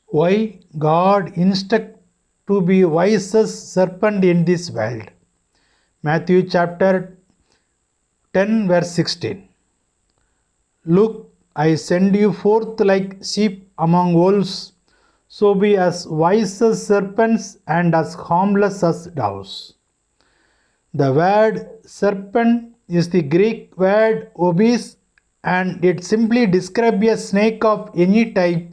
Why God instruct to be wisest serpent in this world. Matthew chapter 10 verse 16. Look, I send you forth like sheep among wolves, so be as wise as serpents and as harmless as doves. The word serpent is the Greek word ophis, and it simply describes a snake of any type,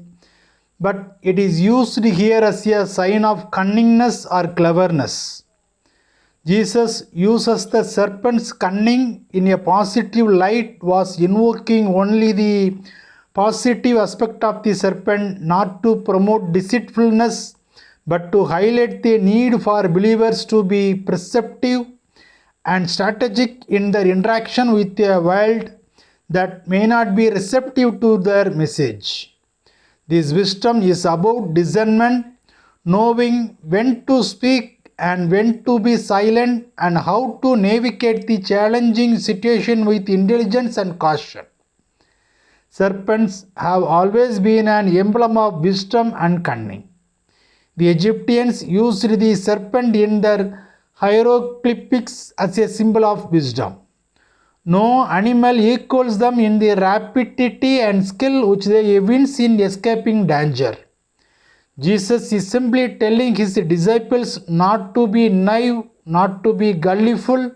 but it is used here as a sign of cunningness or cleverness. Jesus uses the serpent's cunning in a positive light, was invoking only the positive aspect of the serpent, not to promote deceitfulness, but to highlight the need for believers to be perceptive and strategic in their interaction with a world that may not be receptive to their message. This wisdom is about discernment, knowing when to speak and when to be silent, and how to navigate the challenging situation with intelligence and caution. Serpents have always been an emblem of wisdom and cunning. The Egyptians used the serpent in their hieroglyphics as a symbol of wisdom. No animal equals them in the rapidity and skill which they evince in escaping danger. Jesus is simply telling his disciples not to be naive, not to be gullible,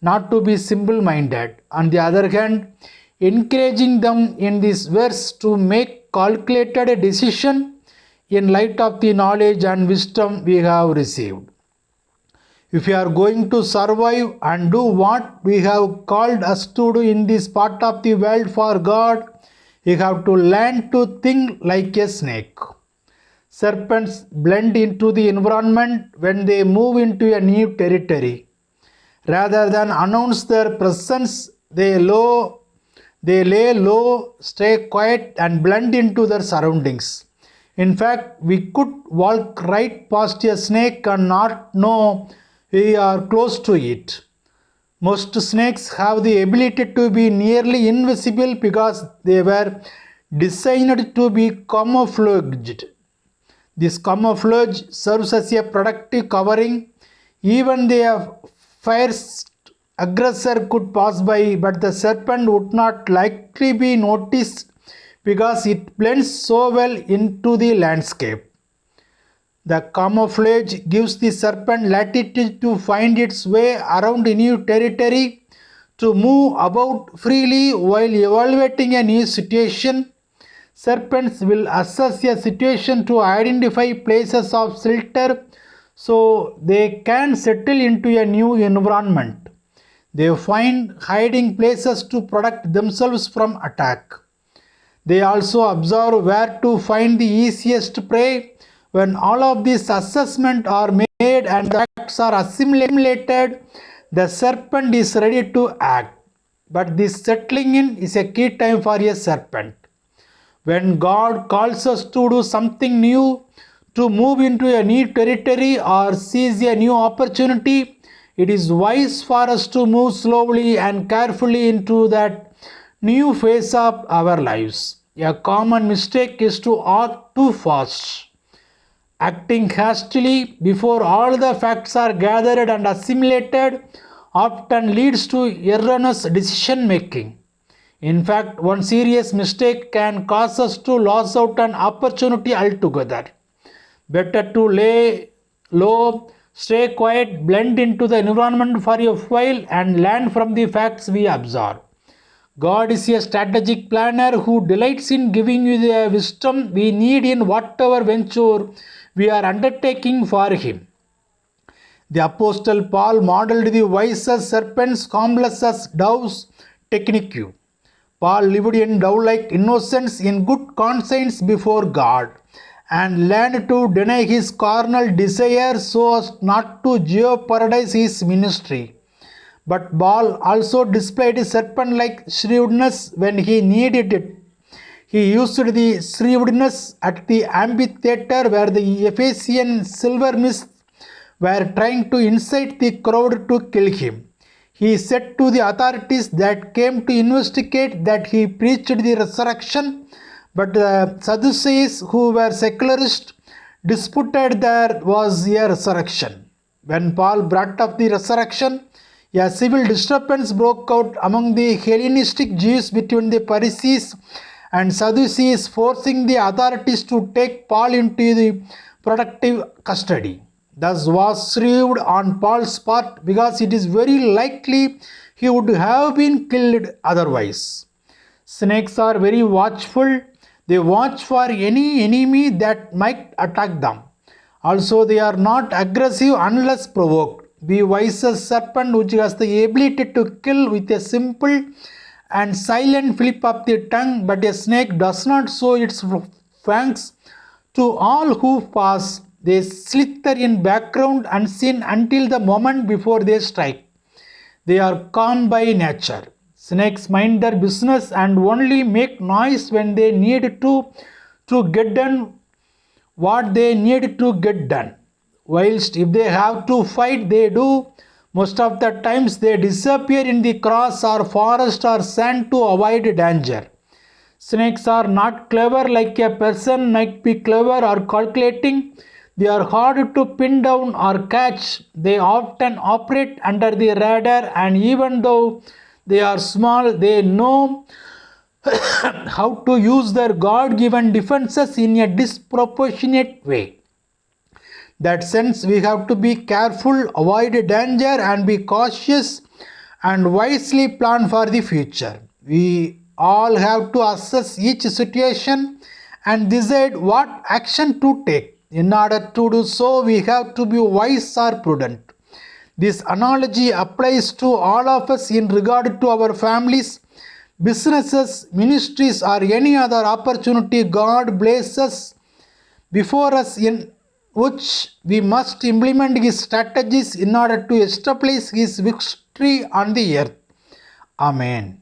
not to be simple-minded. On the other hand, encouraging them in this verse to make calculated decision in light of the knowledge and wisdom we have received. If we are going to survive and do what we have called us to do in this part of the world for God, we have to learn to think like a snake. Serpents blend into the environment when they move into a new territory. Rather than announce their presence, they lay low, stay quiet, and blend into their surroundings. In fact, we could walk right past a snake and not know we are close to it. Most snakes have the ability to be nearly invisible because they were designed to be camouflaged. This camouflage serves as a protective covering. Even the fierce aggressor could pass by, but the serpent would not likely be noticed because it blends so well into the landscape. The camouflage gives the serpent latitude to find its way around a new territory, to move about freely while evaluating a new situation. Serpents will assess a situation to identify places of shelter so they can settle into a new environment. They find hiding places to protect themselves from attack. They also observe where to find the easiest prey. When all of these assessments are made and the facts are assimilated, the serpent is ready to act. But this settling in is a key time for a serpent. When God calls us to do something new, to move into a new territory or seize a new opportunity, it is wise for us to move slowly and carefully into that new phase of our lives. A common mistake is to act too fast. Acting hastily before all the facts are gathered and assimilated often leads to erroneous decision making. In fact, one serious mistake can cause us to lose out an opportunity altogether. Better to lay low, stay quiet, blend into the environment for a while and learn from the facts we observe. God is a strategic planner who delights in giving you the wisdom we need in whatever venture we are undertaking for Him. The Apostle Paul modeled the wise as serpents, harmless as doves technique. Paul lived in dove-like innocence in good conscience before God and learned to deny his carnal desires so as not to jeopardize his ministry. But Paul also displayed serpent-like shrewdness when he needed it. He used the shrewdness at the amphitheater where the Ephesian silversmiths were trying to incite the crowd to kill him. He said to the authorities that came to investigate that he preached the resurrection, But the Sadducees, who were secularists, disputed there was a resurrection. When Paul brought up the resurrection, a civil disturbance broke out among the Hellenistic Jews between the Pharisees and Sadducees, forcing the authorities to take Paul into the protective custody. Thus was served on Paul's part, because it is very likely he would have been killed otherwise. Snakes are very watchful. They watch for any enemy that might attack them. Also, they are not aggressive unless provoked. Be wise as serpent, which has the ability to kill with a simple and silent flip of the tongue, but a snake does not show its fangs to all who pass. They slither in background unseen until the moment before they strike. They are calm by nature. Snakes mind their business and only make noise when they need to get done what they need to get done. Whilst if they have to fight, they do. Most of the times they disappear in the grass or forest or sand to avoid danger. Snakes are not clever like a person might be clever or calculating. They are hard to pin down or catch. They often operate under the radar, and even though they are small, they know how to use their God-given defenses in a disproportionate way. That sense, we have to be careful, avoid danger, and be cautious and wisely plan for the future. We all have to assess each situation and decide what action to take. In order to do so, we have to be wise or prudent. This analogy applies to all of us in regard to our families, businesses, ministries, or any other opportunity God places before us, in which we must implement His strategies in order to establish His victory on the earth. Amen.